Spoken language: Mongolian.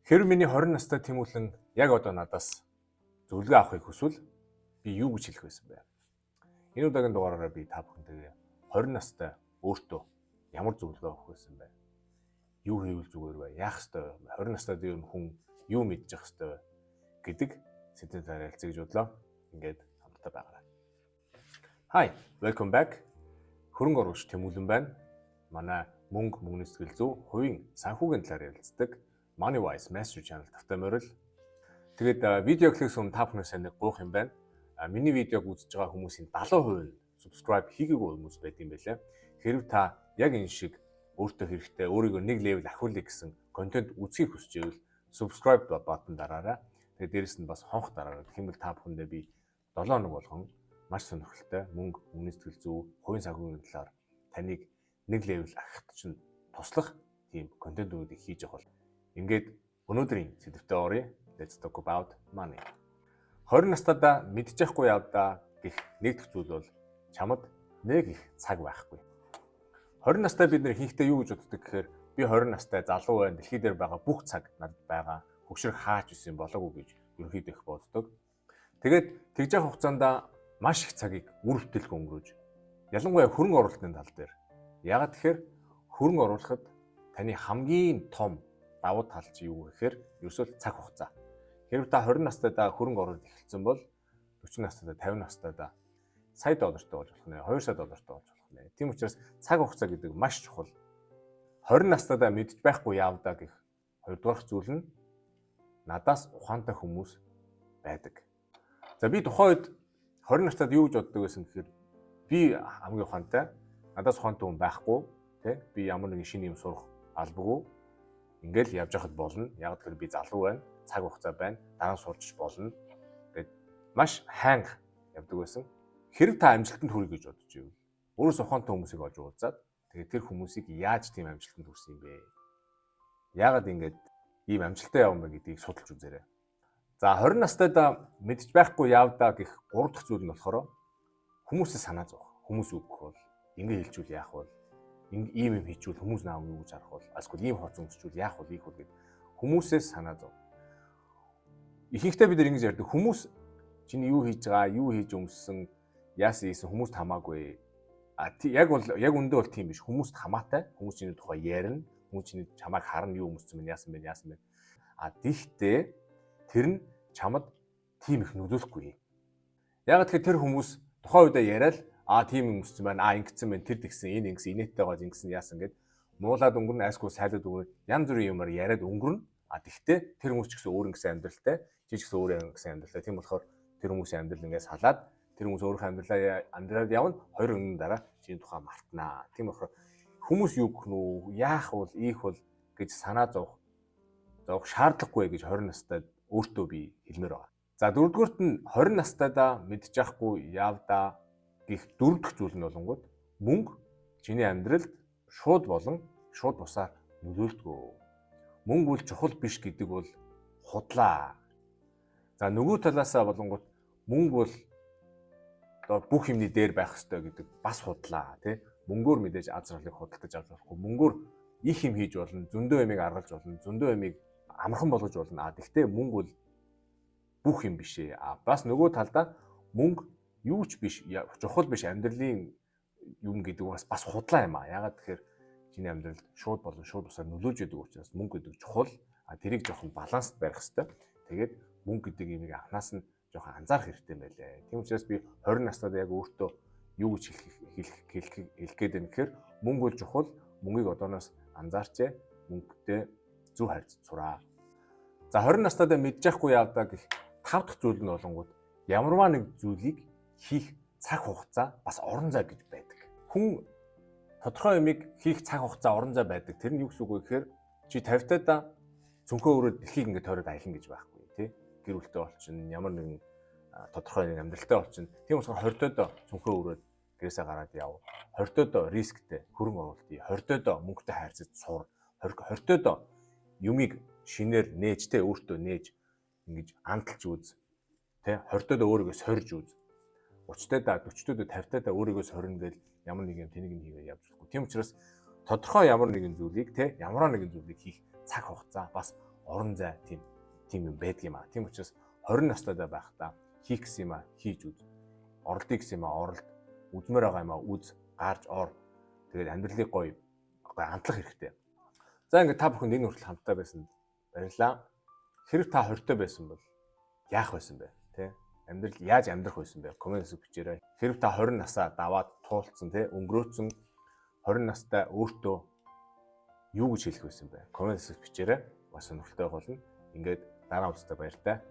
Хэрэв миний 20 настай тэмүүлэн яг одоо надаас зөвлөгөө авахыг хүсвэл би юу гэж хэлэх байсан бэ? Энэ удаагийн дугаараараа би та бүхэнтэйгээ 20 настай өөртөө ямар зөвлөгөө авах байсан бэ? Юу хийвэл зүгээр вэ? Яах ёстой вэ? 20 настай дээр хүн юу мэдчих ёстой вэ гэдэг сэдвээр ярилцъя гэж бодлоо. Ингээд хамтдаа байгаарай. Hi, welcome back. Хөрөнгө оруулагч Тэмүүлэн байна. Манай мөнгө сэтгэл зүй, хувийн санхүүгийн талаар ярилцдаг Money Wise Master Channel тавтай морил. Тэгээд видео гэхээс өмнө та бүхнээс нэг гуйх юм байна. Миний видеог үзэж байгаа хүмүүсийн 70% нь subscribe хийгээгүй хүмүүс байт юм байлаа. Хэрв та яг энэ шиг өөртөө хэрэгтэй, өөрийгөө нэг level ахиулъя гэсэн контент үзхийг хүсэж байвал subscribe button дараарай. Тэгээд дээрэс нь бас хонх дараарай. Тэгэх юм бол та бүхэндээ би 7 хоног болгон маш сонирхолтой мөнгө сэтгэл зүй, хувийн санхүүгийн талаар таныг нэг level ахихт чинь туслах тийм контентуудыг хийж байгаа бол ингээд өнөөдрийн сэдвтэ оръё. Let's talk about money. 20 настайдаа мэдчихгүй явдаа гэх нэгдүгээр зүйл бол чамд нэг их цаг байхгүй. 20 настай бид нэр хийхдээ юу гэж боддог гэхээр би 20 настай залуу байна. Дэлхий дээр байгаа бүх цаг надад байгаа. Хөгшрөх хаач исэн болоогүй гэж ерөнхийдөө их боддог. Тэгээд тэгж явах хугацаанд маш их цагийг үр бүтээлгүй өнгөрөөж. Ялангуяа хөрөнгө оруулалтын тал дээр. Яагаад тэгэхээр хөрөнгө оруулахад таны хамгийн том давуу тал чи юу гэхээр ерөөсөө цаг хугацаа. Хэрвээ та 20 настайдаа хөрөнгө оруулалт эхэлсэн бол 40 настайдаа 50 настайдаа сая доллартай болж болох нэ, 2 сая доллартай болж болох нэ. Тийм учраас цаг хугацаа гэдэг маш чухал. 20 настайдаа мэдж байхгүй явдаа гэх хоёрдугаар зүйл нь надаас ухаантай хүмүүс байдаг. За би тухайн үед 20 настайд юу гэж боддог байсан гэхээр би хамгийн ухаантай, надаас ухаантай хүн байхгүй, тий? Би ямар нэгэн шинэ юм сурах албагүй. Ингээл явж байхад болно. Яг тэгэхээр би залуу байна, цаг хугацаа байна, дараа нь сурч болно. Гэт маш хайнга явдаг байсан. Хэрэг та амжилтанд хүрэх гэж бодож ивэл өөрөөс ухаантай хүмүүсийг олж уулзаад тэгээд тэр хүмүүсийг яаж тийм амжилтанд хүрсэн юм бэ? Яагаад ингэж ийм амжилттай явсан бэ гэдгийг судалж үзээрэй. За 20 настайдаа мэдж байхгүй явдаа гэх 3 дахь зүйл нь болохоор хүмүүсээ санаа зовох. Хүмүүс үг гэх бол ингэ хэлжүүл яах вэ? Ийм юм хийчүүл хүмүүс наав юу гэж харах бол эсвэл ийм хоц өмсчүүл яах вэ ийх үл гэд хүмүүсээс санаа зов. Ихэнхдээ бид ингэж ярьдаг хүмүүс чиний юу хийж байгаа, юу хийж өмссөн, яасан ийсэн хүмүүст хамаагүй. Яг үндэ бол тийм биш. Хүмүүст хамаатай. Хүмүүс чиний тухай ярина. Хүмүүс чиний чамайг харна, юу өмссөн бэ, яасан бэ. Тэгтээ тэр нь чамд тийм их нөлөөлөхгүй. Яг тэгэхээр тэр хүмүүс тухайн үедээ яриад тийм юм өссөн байна, ингэсэн байна, тэр тэгсэн, энэ ингэсэн, инээдтэй байгаа ингэсэн яасан гэд муулаад өнгөрн айсгүй сайлаад өнгөрн янз бүрийн юмар яриад өнгөрн. Тэгтээ тэр хүмүүс ч гэсэн өөр ингэсэн амьдралтай, чи ч гэсэн өөр ингэсэн амьдралтай. Тийм болохоор тэр хүмүүсийн амьдрал ингээс салаад тэр хүмүүс өөрийнхөө амьдралаар явна, 2 өдрийн дараа чиний тухай мартнаа. Тийм болохоор хүмүүс юу гэх нү, яах вэ, ийх бол гэж санаа зовох шаардлагагүй гэж 20 настайд өөртөө би хэлмээр байгаа. За дөрөвдүгüүрт нь 20 настайдаа мэдж яахгүй явдаа гэх 4 дахь зүйл нь болонгууд мөнгө чиний амьдралд шууд бусаар нөлөөлдөг. Мөнгө бол чухал биш гэдэг бол худлаа. За нөгөө талаасаа болонгууд мөнгө бол бүх юмний дээр байх ёстой гэдэг бас худлаа, тий? Мөнгөөр мэдээж аз жаргалыг худалдаж авч болохгүй. Мөнгөөр их юм хийж болно, зөндөө ямиг аргалж болно, зөндөө ямиг амархан болгож болно. Гэхдээ мөнгө бол бүх юм биш ээ. Бас нөгөө талдаа мөнгө юу ч биш, чухал биш амьдралын юм гэдэг бас худлаа юм аа. Ягаад тэгэхээр чиний амьдралд шууд бусаар нөлөөж идэг учраас мөнгө гэдэг чухал. Тэрийг жоохон баланст барих хэрэгтэй. Тэгээд мөнгө гэдэг юмыг анханаас нь жоохон анзаарах хэрэгтэй юм байлээ. Тийм учраас би 20 настайд яг өөртөө юу гэж хэлэх гээд байна гэхээр мөнгө бол чухал. Мөнгийг одооноос анзаарчээ. Мөнгөтэй зөв харьцаж сураа. За 20 настайдаа мэдчихгүй явдаа гэх 5 дахь зүйл нь болонгууд ямарваа нэг зүйлийг хийх цаг хугацаа бас орон зай гэж байдаг. Хүн тодорхой юмыг хийх цаг хугацаа орон зай байдаг. Тэр нь юу гэсэн үг вэ гэхээр чи 50-таа цөнхөө өрөөд дэлхийг ингээд тойроод аялна гэж байхгүй тий. Гэр бүлтэй болчихно, ямар нэгэн тодорхой нэг амьдралтай болчихно. Тийм учраас 20-тоо цөнхөө өрөөд гэрээсээ гараад яв. 20-тоо рисктэй хөрөнгө оруулалт хий. 20-тоо мөнгөтэй хайрцаж сур. 20-тоо юмыг шинээр нээж тэ өөртөө нээж ингэж андалж үз. Тэ 20-тоо өөрийгөө сорж үз. 30-таа 40-таа 50-таа өөрийгөө сорно гэж ямар нэг юм тэнийг нь хийгээд явж болохгүй. Тийм учраас тодорхой ямар нэгэн зүйлийг те ямар нэгэн зүйлийг хийх цаг хугацаа бас орон зай тийм юм байдаг юм аа. Тийм учраас 20 настайдаа байхдаа хийх гэсэн юм аа хийж үз. Оролдыг гэсэн юм аа оролд. Үзмээр байгаа юм аа үз, гарч ор. Тэгээд амьдралыг гоё хамтлах хэрэгтэй. За ингээд та бүхэнд энэ хүртэл хамтдаа байсан. Баярлалаа. Хэрэг та 20 той байсан бол яах байсан бэ? Тэ? Амьдрал яаж амьдрах байсан бэ? Коммент хэсэг бичээрэй. Хэрэг та 20 насаа даваад туулцсан, тэ? Өнгөрөөцсөн 20 настай өөртөө юу гэж хэлэх байсан бэ? Коммент хэсэг бичээрэй. Бас сонирхолтой болно. Ингээд дараа уулзалтаа баяртай.